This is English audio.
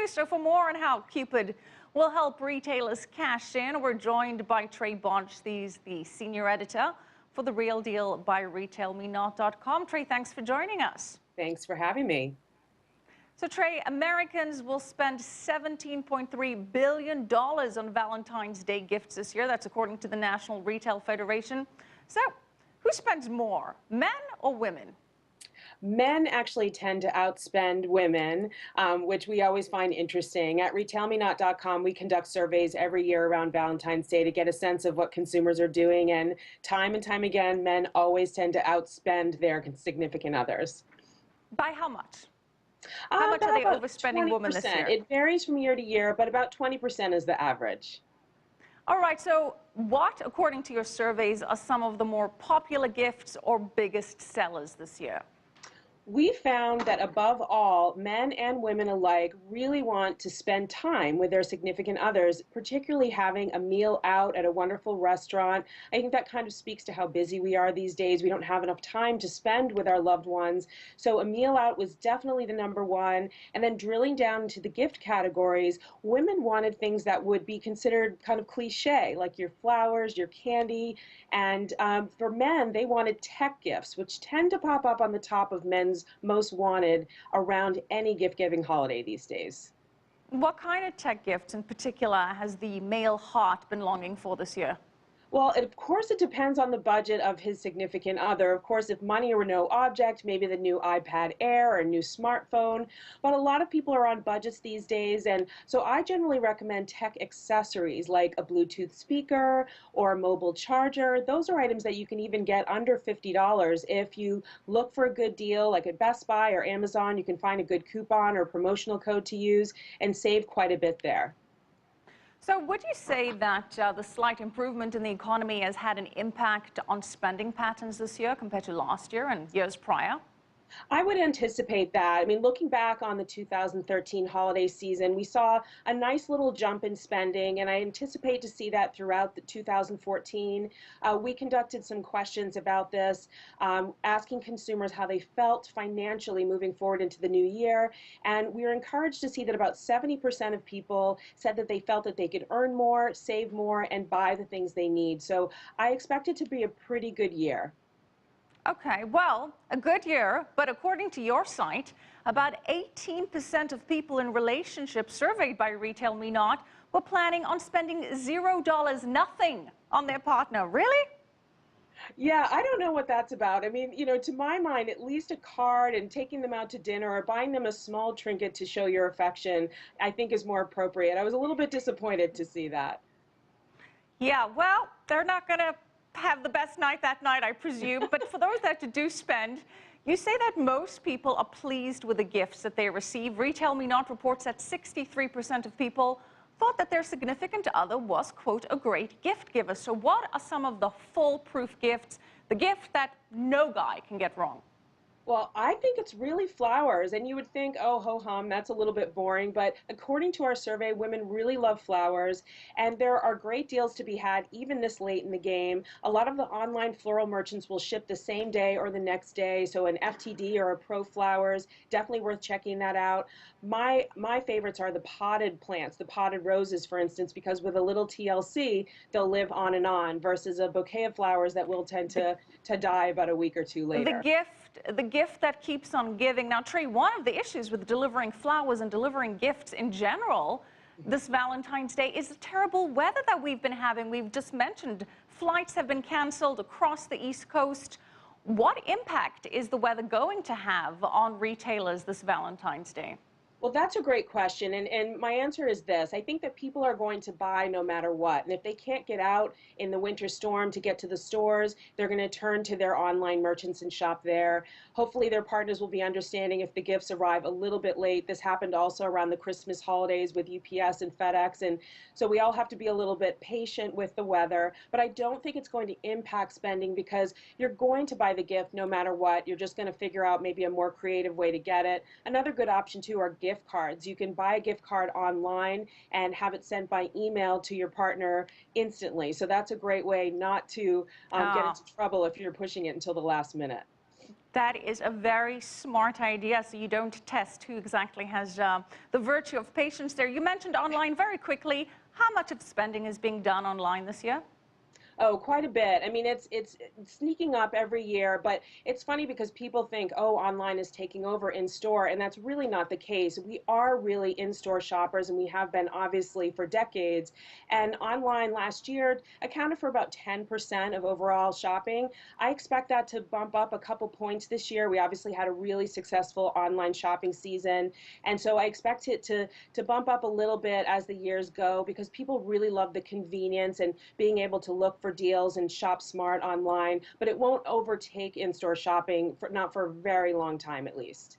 exactly. So for more on how Cupid will help retailers cash in, we're joined by Trae Bodge. He's the senior editor for The Real Deal by RetailMeNot.com. Trae, thanks for joining us. Thanks for having me. So Trae, Americans will spend $17.3 billion on Valentine's Day gifts this year. That's according to the National Retail Federation. So who spends more, men or women? Men actually tend to outspend women, which we always find interesting. At RetailMeNot.com, we conduct surveys every year around Valentine's Day to get a sense of what consumers are doing. And time again, men always tend to outspend their significant others. By how much? How much are they overspending 20%. women this year? It varies from year to year, but about 20% is the average. All right, so what, according to your surveys, are some of the more popular gifts or biggest sellers this year? We found that above all, men and women alike really want to spend time with their significant others, particularly having a meal out at a wonderful restaurant. I think that kind of speaks to how busy we are these days. We don't have enough time to spend with our loved ones. So a meal out was definitely the number one. And then drilling down into the gift categories, women wanted things that would be considered kind of cliche, like your flowers, your candy. And for men, they wanted tech gifts, which tend to pop up on the top of men's most wanted around any gift-giving holiday these days. What kind of tech gifts in particular has the male heart been longing for this year? Well, of course, it depends on the budget of his significant other. Of course, if money were no object, maybe the new iPad Air or a new smartphone. But a lot of people are on budgets these days, and so I generally recommend tech accessories like a Bluetooth speaker or a mobile charger. Those are items that you can even get under $50 if you look for a good deal, like at Best Buy or Amazon. You can find a good coupon or promotional code to use and save quite a bit there. So would you say that the slight improvement in the economy has had an impact on spending patterns this year compared to last year and years prior? I would anticipate that. I mean, looking back on the 2013 holiday season, we saw a nice little jump in spending, and I anticipate to see that throughout the 2014. We conducted some questions about this, asking consumers how they felt financially moving forward into the new year, and we were encouraged to see that about 70% of people said that they felt that they could earn more, save more, and buy the things they need. So I expect it to be a pretty good year. Okay, well, a good year, but according to your site, about 18% of people in relationships surveyed by RetailMeNot were planning on spending $0, nothing, on their partner. Really? Yeah, I don't know what that's about. I mean, to my mind, at least a card and taking them out to dinner or buying them a small trinket to show your affection, I think is more appropriate. I was a little bit disappointed to see that. Yeah, well, they're not going to have the best night that night, I presume. But for those that do spend, you say that most people are pleased with the gifts that they receive. RetailMeNot reports that 63% of people thought that their significant other was, quote, a great gift giver. So what are some of the foolproof gifts, the gift that no guy can get wrong? Well, I think it's really flowers, and you would think, oh, ho-hum, that's a little bit boring, but according to our survey, women really love flowers, and there are great deals to be had even this late in the game. A lot of the online floral merchants will ship the same day or the next day, so an FTD or a Pro Flowers, definitely worth checking that out. My favorites are the potted plants, the potted roses, for instance, because with a little TLC, they'll live on, versus a bouquet of flowers that will tend to die about a week or two later. The gift that keeps on giving. Now, Trae, one of the issues with delivering flowers and delivering gifts in general this Valentine's Day is the terrible weather that we've been having. We've just mentioned flights have been canceled across the East Coast. What impact is the weather going to have on retailers this Valentine's Day? Well, that's a great question, and my answer is this. I think that people are going to buy no matter what, and if they can't get out in the winter storm to get to the stores, they're going to turn to their online merchants and shop there. Hopefully their partners will be understanding if the gifts arrive a little bit late. This happened also around the Christmas holidays with UPS and FedEx, and so we all have to be a little bit patient with the weather, but I don't think it's going to impact spending because you're going to buy the gift no matter what. You're just going to figure out maybe a more creative way to get it. Another good option, too, are gift cards. You can buy a gift card online and have it sent by email to your partner instantly. So that's a great way not to get into trouble if you're pushing it until the last minute. That is a very smart idea, so you don't test who exactly has the virtue of patience there. You mentioned online very quickly. How much of spending is being done online this year? Oh, quite a bit. I mean, it's sneaking up every year, but it's funny because people think, oh, online is taking over in store, and that's really not the case. We are really in-store shoppers, and we have been obviously for decades. And online last year accounted for about 10% of overall shopping. I expect that to bump up a couple points this year. We obviously had a really successful online shopping season, and so I expect it to bump up a little bit as the years go because people really love the convenience and being able to look for deals and shop smart online, but it won't overtake in-store shopping for not for a very long time at least.